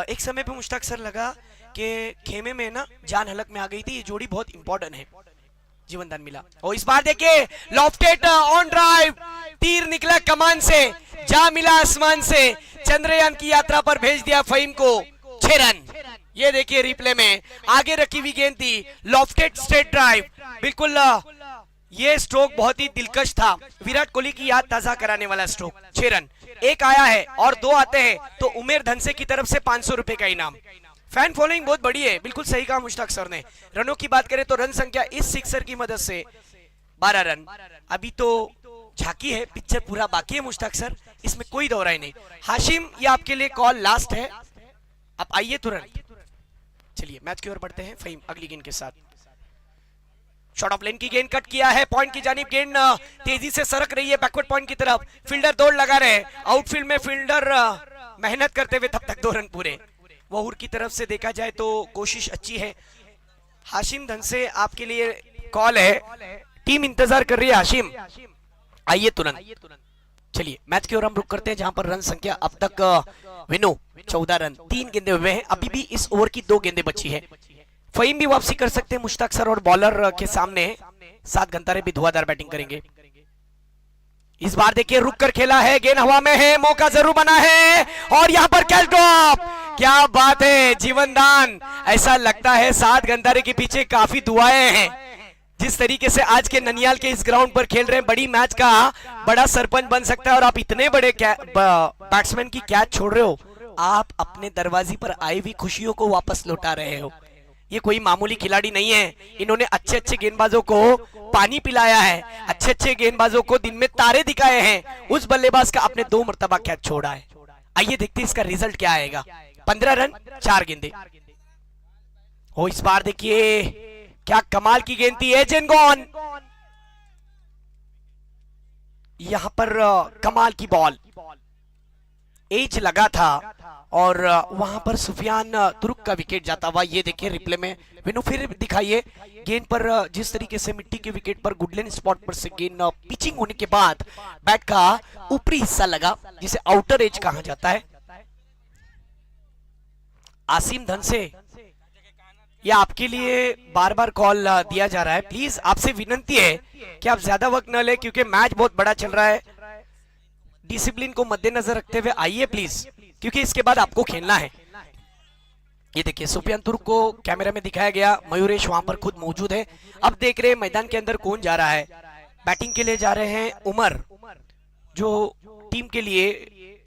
C: एक समय पे मुश्ताक सर लगा कि खेमे में ना जान हलक में आ गई थी, ये जोड़ी बहुत इंपॉर्टेंट है। जीवन दान मिला और इस बार देखिए लॉफ्टेड ऑन ड्राइव, तीर निकला कमान से, जा मिला आसमान से, चंद्रयान की यात्रा पर भेज दिया फहीम को। 6 रन, ये देखिए रिप्ले में आगे रखी हुई गेंद थी, लॉफ्टेड स्ट्रेट ड्राइव। बिल्कुल ये स्ट्रोक बहुत ही दिलकश था, विराट कोहली की याद ताजा कराने वाला स्ट्रोक। 6 रन, एक आया है और 2 आते हैं तो उमेर धनसे की तरफ से 500 रुपए का इनाम। फैन फॉलोइंग बहुत बड़ी है, बिल्कुल सही कहा मुश्ताक सर ने। रनों की बात करें तो रन संख्या इस सिक्सर की मदद से 12 रन। अभी तो झांकी है, पिक्चर पूरा बाकी है मुश्ताक सर, इसमें कोई दो राय नहीं। हाशिम, ये आपके लिए कॉल लास्ट है, आप आइए तुरंत। चलिए मैच की ओर बढ़ते हैं। फहीम अगली गेंद के साथ, शॉट ऑफ लेन की गेंद कट किया है, पॉइंट की जानिब गेंद तेजी से सरक रही है बैकवर्ड पॉइंट की तरफ। फील्डर दौड़ लगा रहे, आउटफील्ड में फील्डर मेहनत करते हुए तब तक 2 रन पूरे। वहूर की तरफ से देखा जाए तो कोशिश अच्छी है। हाशिम धनसे, आपके लिए कॉल है, टीम इंतजार कर रही है। हाशिम आइए तुरंत। चलिए मैच की ओर हम रुक करते हैं, जहां पर रन संख्या अब तक विनो 14 रन, 3 गेंदे हुए हैं। अभी भी इस ओवर की 2 गेंदें बची है। फहीम भी वापसी कर सकते हैं मुश्ताक सर, और बॉलर के सामने 7 गंतारे भी धुआंधार बैटिंग करेंगे। इस बार देखिए रुक कर खेला है, गेंद हवा में है, मौका जरूर बना है और यहां पर कैच ड्रॉप। क्या बात है, जीवन दान। ऐसा लगता है 7 गंतारे के पीछे काफी दुआएं हैं। जिस तरीके से आज के ननियाल के इस ग्राउंड पर खेल रहे हैं, बड़ी मैच का बड़ा सरपंच बन सकता है। और आप इतने बड़े बैट्समैन की कैच छोड़ रहे हो, आप अपने दरवाजे पर आई हुई खुशियों को वापस लौटा रहे हो। ये कोई मामूली खिलाड़ी नहीं है, इन्होंने अच्छे अच्छे गेंदबाजों को पानी पिलाया है, अच्छे अच्छे गेंदबाजों को दिन में तारे दिखाए हैं। उस बल्लेबाज का आपने 2 मरतबा कैच छोड़ा है। आइए देखते हैं इसका रिजल्ट क्या आएगा। 15 रन 4 गेंदे हो। इस बार देखिए क्या कमाल की गेंद थी, एजेंट गॉन। यहां पर कमाल की बॉल, एज लगा था और वहां पर सुफियान तुर्क का विकेट जाता हुआ। ये देखिए रिप्ले में विनो फिर दिखाइए, गेंद पर जिस तरीके से मिट्टी के विकेट पर गुडलैंड स्पॉट पर से गेंद पिचिंग होने के बाद बैट का ऊपरी हिस्सा लगा, जिसे आउटर एज कहा जाता है। आसिम धनसे, ये आपके लिए बार बार कॉल दिया जा रहा है। प्लीज आपसे विनंती है कि आप ज्यादा वक्त न ले, क्योंकि मैच बहुत बड़ा चल रहा है। डिसिप्लिन को मद्देनजर रखते हुए आइए प्लीज, क्योंकि इसके बाद आपको खेलना है। ये देखिए सुफियान तुर्क को कैमरा में दिखाया गया, मयूरेश वहां पर खुद मौजूद है। अब देख रहे हैं मैदान के अंदर कौन जा रहा है। बैटिंग के लिए जा रहे हैं उमर, जो टीम के लिए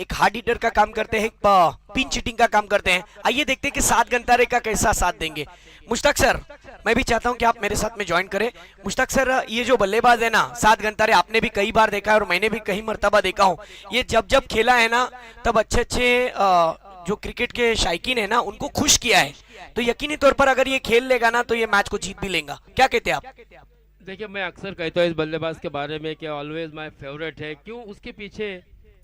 C: एक हार्ड हिटर का काम करते हैं, पिन चिटिंग का काम करते हैं। आइए देखते हैं कि सात गंतारे का कैसा साथ देंगे। मुश्ताक सर, मैं भी चाहता हूं कि आप मेरे साथ में ज्वाइन करें। मुश्ताक सर, ये जो बल्लेबाज है ना सात गंतारे, आपने भी कई बार देखा है और मैंने भी कई मर्तबा देखा हूं। ये जब जब खेला है ना तब अच्छे अच्छे जो क्रिकेट के शायकीन है ना उनको खुश किया है। तो यकीनी तौर पर अगर ये खेल लेगा ना तो ये मैच को जीत भी लेगा। क्या कहते हैं आप?
B: देखिए, मैं अक्सर कहता हूँ इस बल्लेबाज के बारे में कि ऑलवेज माय फेवरेट है। क्यों? उसके पीछे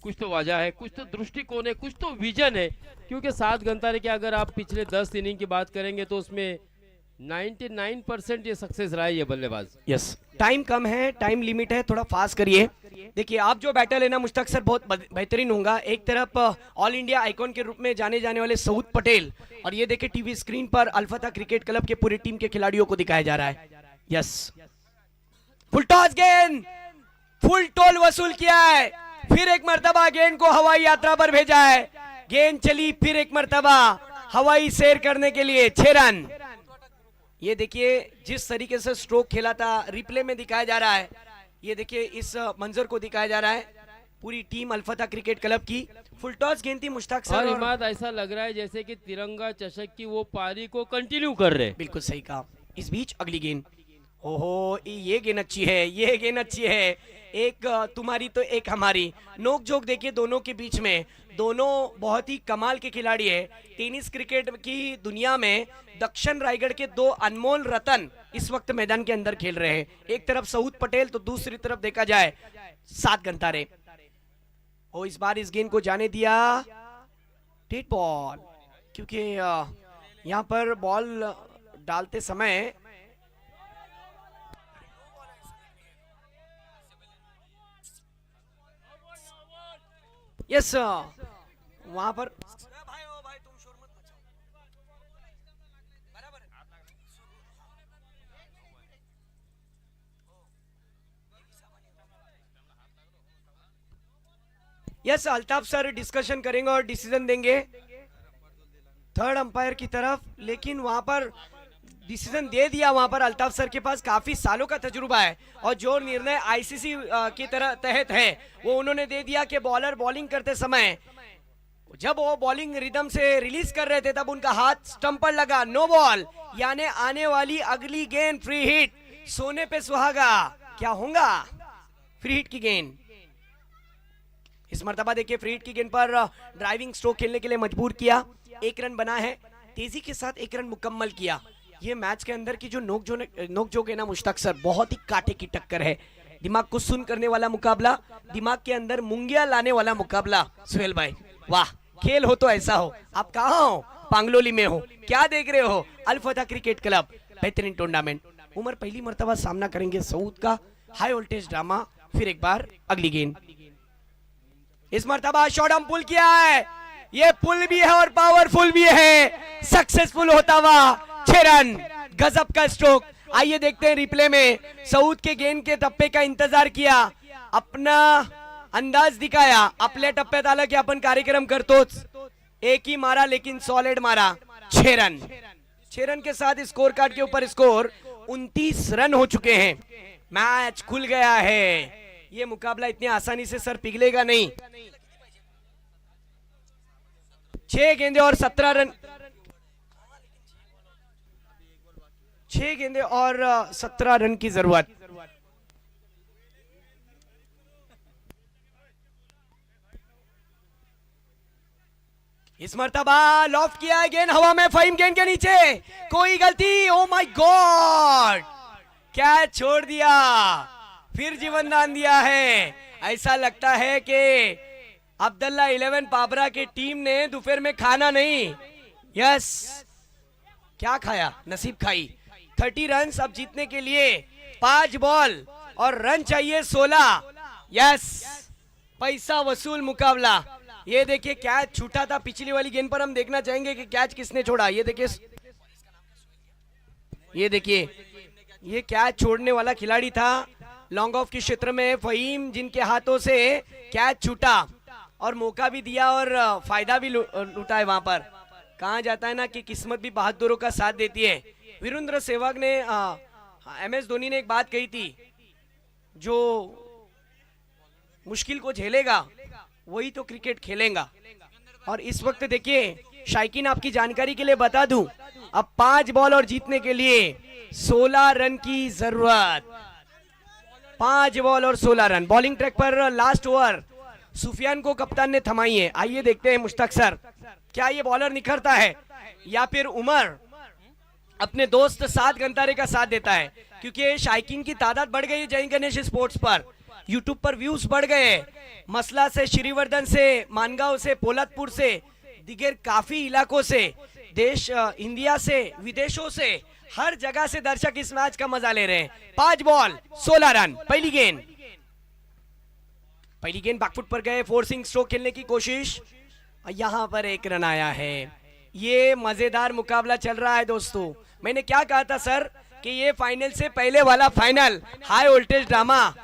B: कुछ तो वजह है, कुछ तो दृष्टिकोण है, कुछ तो विजन है। क्योंकि सात गंतारे के अगर आप पिछले 10 इनिंग की बात करेंगे तो उसमें 99% ये सक्सेस रहा है ये बल्लेबाज।
C: यस, टाइम कम है, टाइम लिमिट है, थोड़ा फास्ट करिए। देखिए, आप जो बैटल है ना मुश्ताक सर बहुत बेहतरीन होगा। एक तरफ ऑल इंडिया आइकॉन के रूप में जाने जाने वाले सऊद पटेल, और ये देखिए टीवी स्क्रीन पर अल्फता क्रिकेट क्लब के पूरी टीम के खिलाड़ियों को दिखाया जा रहा है। यस, फुल टॉस गेंद, फुल टोल वसूल किया है। फिर एक मर्तबा गेंद को हवाई यात्रा पर भेजा है। गेंद चली फिर एक मर्तबा हवाई सैर करने के लिए। 6 रन। ये देखिए जिस तरीके से स्ट्रोक खेला था रिप्ले में दिखाया जा रहा है। ये देखिए इस मंजर को दिखाया जा रहा है पूरी टीम अल्फता क्रिकेट क्लब की। फुल टॉस गेंद थी मुश्ताक सर,
B: और इमाद ऐसा लग रहा है जैसे कि तिरंगा चषक की वो पारी को कंटिन्यू कर रहे।
C: बिल्कुल सही कहा। इस बीच अगली गेंद, ओहो ये गेंद अच्छी है, ये गेंद अच्छी है। एक तुम्हारी तो एक हमारी, नोक जोक देखिए दोनों के बीच में। दोनों बहुत ही कमाल के खिलाड़ी है। टेनिस क्रिकेट की दुनिया में दक्षिण रायगढ़ के 2 अनमोल रतन इस वक्त मैदान के अंदर खेल रहे हैं। एक तरफ सऊद पटेल तो दूसरी तरफ देखा जाए सात गंतारे। ओ इस बार इस गेंद को जाने दिया डेड बॉल, क्योंकि यहाँ पर बॉल डालते समय यस वहां पर यस अल्ताफ सर डिस्कशन करेंगे और डिसीजन देंगे थर्ड अंपायर की तरफ। लेकिन वहां पर डिसीजन दे दिया, वहां पर अल्ताफ सर के पास काफी सालों का तजुर्बा है और जो निर्णय आईसीसी की तरह तहत है वो उन्होंने दे दिया कि बॉलर बॉलिंग करते समय जब वो बॉलिंग रिदम से रिलीज कर रहे थे तब उनका हाथ स्टंप पर लगा, नो बॉल, यानी आने वाली अगली गेंद फ्री हिट, सोने पे सुहागा। क्या होगा? फ्री हिट की गेंद। इस मर्तबा देखिए फ्री हिट की गेंद पर ड्राइविंग स्ट्रोक खेलने के लिए मजबूर किया। 1 रन बना है, तेजी के साथ 1 रन मुकम्मल किया। ये मैच के अंदर की जो नोकझोंक है ना मुश्ताक सर, बहुत ही कांटे की टक्कर है। दिमाग को सुन करने वाला मुकाबला, दिमाग के अंदर मुंगिया लाने वाला मुकाबला। सुहेल भाई वाह, खेल हो तो ऐसा हो। आप कहाँ हो? पांगलोली में हो। क्या देख रहे हो? अल्फता क्रिकेट क्लब बेहतरीन टूर्नामेंट। उमर पहली मर्तबा सामना करेंगे सऊद का। High voltage drama. फिर एक बार अगली गेंद। इस मर्तबा शॉट हम पुल किया है, ये पुल भी है और पावरफुल भी है, सक्सेसफुल होता हुआ 6 रन। गजब का स्ट्रोक। आइए देखते हैं रिप्ले में। सऊद के गेंद के टप्पे का इंतजार किया, अपना अंदाज दिखाया, आपल्या टप्प्यात आलं की आपण कार्यक्रम करतोच। एक ही मारा लेकिन सॉलिड मारा। 6 रन। 6 रन के साथ स्कोर कार्ड के ऊपर स्कोर 29 रन हो चुके हैं। मैच खुल गया है। ये मुकाबला इतनी आसानी से सर पिघलेगा नहीं। 6 गेंदे और 17 रन, 6 गेंदे और 17 रन की जरूरत। इस मर्तबा लॉफ्ट किया है गेंद हवा में, फाइन गेंद के नीचे, कोई गलती? ओ माय गॉड, कैच छोड़ दिया, फिर जीवन दान दिया है। ऐसा लगता है कि अब्दुल्ला 11 पाबरा की टीम ने दोपहर में खाना नहीं। यस, क्या खाया? नसीब खाई। 30 रन अब जीतने के लिए 5 बॉल और रन चाहिए 16। यस, पैसा वसूल मुकाबला। ये देखिए कैच छूटा था पिछली वाली गेंद पर। हम देखना चाहेंगे कि कैच किसने छोड़ा। ये देखिए, ये देखिए, ये कैच छोड़ने वाला खिलाड़ी था लॉन्ग ऑफ के क्षेत्र में फहीम, जिनके हाथों से कैच छूटा और मौका भी दिया और फायदा भी लूटा है। वहां पर कहा जाता है ना कि किस्मत भी बहादुरों का साथ देती है। वीरेंद्र सहवाग ने MS धोनी ने एक बात कही थी, जो मुश्किल को झेलेगा वही तो क्रिकेट खेलेगा। और इस वक्त देखिए शाइकिन, आपकी जानकारी के लिए बता दूं, अब 5 बॉल और जीतने के लिए 16 रन की जरूरत। 5 बॉल और 16 रन। बॉलिंग ट्रैक पर लास्ट ओवर सुफियान को कप्तान ने थमाई है। आइए देखते हैं मुश्ताक सर, क्या ये बॉलर निखरता है या फिर उमर अपने दोस्त सात गंतारे का साथ देता है? क्योंकि शाइकिन की तादाद बढ़ गई है जय गणेश स्पोर्ट्स पर, यूट्यूब पर व्यूज बढ़ गए। मसला से, श्रीवर्धन से, मानगांव से, पोलतपुर से, दिगर काफी इलाकों से, देश इंडिया से, विदेशों से, हर जगह से दर्शक इस मैच का मजा ले रहे हैं। 5 बॉल 16 रन। पहली गेंद बैकफुट पर गए, फोर्सिंग स्ट्रोक खेलने की कोशिश, यहां पर 1 रन आया है। ये मजेदार मुकाबला चल रहा है दोस्तों। मैंने क्या कहा था सर कि ये फाइनल से पहले वाला final high voltage drama.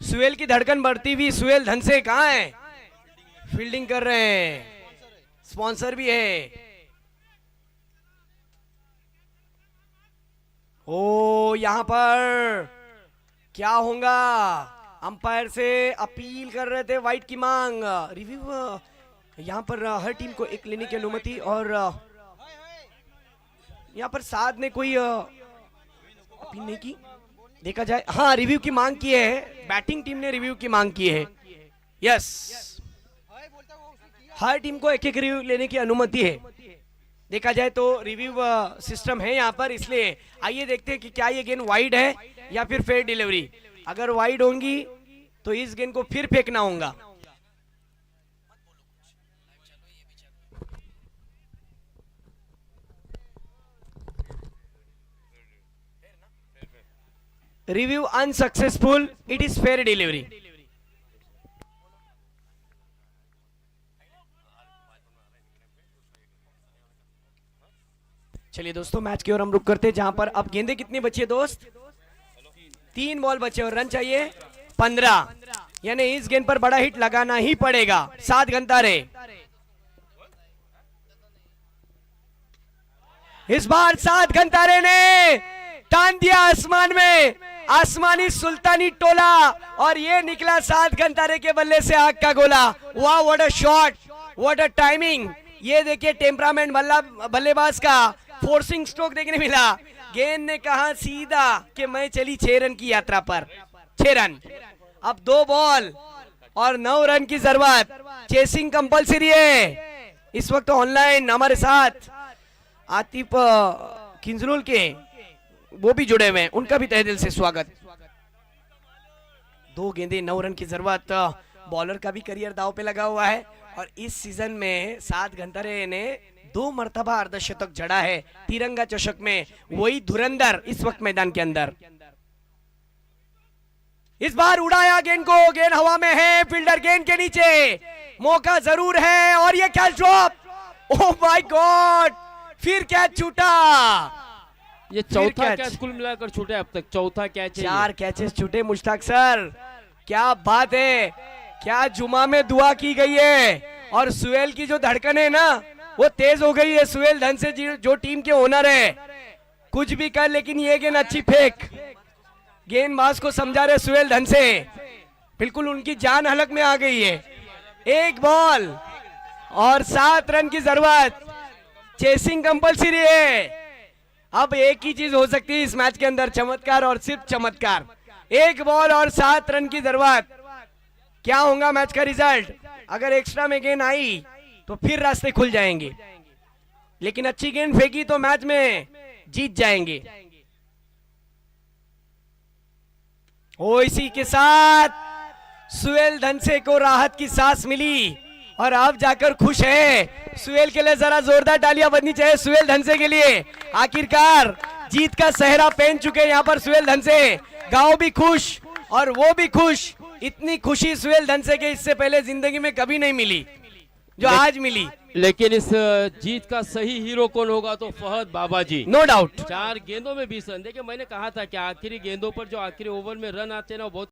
C: Suhail की धड़कन बढ़ती हुई। सुहेल धनसे कहाँ है? फील्डिंग कर रहे हैं, स्पॉन्सर भी है। ओ यहां पर क्या होगा? अंपायर से अपील कर रहे थे, वाइट की मांग। रिव्यू यहां पर हर टीम को एक लेने की अनुमति, और यहां पर साथ ने कोई अपील नहीं की देखा जाए। हाँ, रिव्यू की मांग की है, बैटिंग टीम ने रिव्यू की मांग की है। यस, हर टीम को एक रिव्यू लेने की अनुमति है। देखा जाए तो रिव्यू सिस्टम है यहाँ पर, इसलिए आइए देखते हैं कि क्या ये गेंद वाइड है या फिर फेयर डिलीवरी। अगर वाइड होंगी तो इस गेंद को फिर फेंकना होगा। Review unsuccessful, it is fair delivery. चलिए दोस्तों, मैच की ओर हम रुक करते हैं, जहां पर अब गेंदें कितनी बची है दोस्त? 3 बॉल बचे और रन चाहिए 15, यानी इस गेंद पर बड़ा हिट लगाना ही पड़ेगा। 7 गंतारे। इस बार 7 गंतारे ने तान दिया आसमान में, आसमानी सुल्तानी टोला, और ये निकला 7 गंतारे के बल्ले से आग का गोला। वाह, what a shot, what a timing. ये देखिए टेम्परामेंट बल्लेबाज का, फोर्सिंग स्ट्रोक देखने मिला। गेंद ने कहा सीधा कि मैं चली 6 रन की यात्रा पर। 6 रन। अब 2 बॉल और 9 रन की जरूरत। चेसिंग कंपलसरी है। इस वक्त ऑनलाइन हमारे साथ आतिफ किंजरुल के वो भी जुड़े हुए हैं, उनका भी तहे दिल से स्वागत। 2 गेंदें 9 रन की जरूरत। बॉलर का भी करियर दांव पे लगा हुआ है, और इस सीजन में 7 गंतारे ने 2 मर्तबा अर्धशतक जड़ा है तिरंगा चषक में। वही धुरंधर इस वक्त मैदान के अंदर। इस बार उड़ाया गेंद को, गेंद हवा में है, फील्डर गेंद के नीचे, मौका जरूर है, और ये catch drop. Oh my God, फिर कैच छूटा।
B: ये चौथा कैच कुल मिलाकर छूटे अब तक, चौथा कैच है।
C: 4 कैचेस छूटे मुश्ताक सर, क्या बात है, क्या जुमा में दुआ की गई है। और सुहेल की जो धड़कन है ना, वो तेज हो गई है। सुहेल धन से जो टीम के ओनर है, कुछ भी कर, लेकिन ये गेंद अच्छी फेंक। गेंदबाज को समझा रहे सुहेल धन से, बिल्कुल उनकी जान हलक में आ गई है। 1 बॉल और 7 रन की जरूरत। चेसिंग कंपलसरी है। अब एक ही चीज हो सकती है इस मैच के अंदर, चमत्कार और सिर्फ चमत्कार। 1 बॉल और 7 रन की जरूरत। क्या होगा मैच का रिजल्ट? अगर एक्स्ट्रा में गेंद आई तो फिर रास्ते खुल जाएंगे, लेकिन अच्छी गेंद फेंकी तो मैच में जीत जाएंगे। ओ इसी के साथ सुहेल धनसे को राहत की सांस मिली, और अब जाकर खुश है। सुहेल के लिए जरा जोरदार तालियां बजनी चाहिए सुहेल धनसे के लिए। आखिरकार जीत का सेहरा पहन चुके यहाँ पर सुहेल धनसे। गांव भी खुश और वो भी खुश। इतनी खुशी सुहेल धनसे के इससे पहले जिंदगी में कभी नहीं मिली जो आज मिली।
B: लेकिन इस जीत का सही हीरो कौन होगा? तो फहद बाबा जी,
C: नो डाउट।
B: 4 गेंदों में 20 रन। देखिए, मैंने कहा था कि आखिरी गेंदों पर जो आखिरी ओवर में रन आते हैं ना, वो बहुत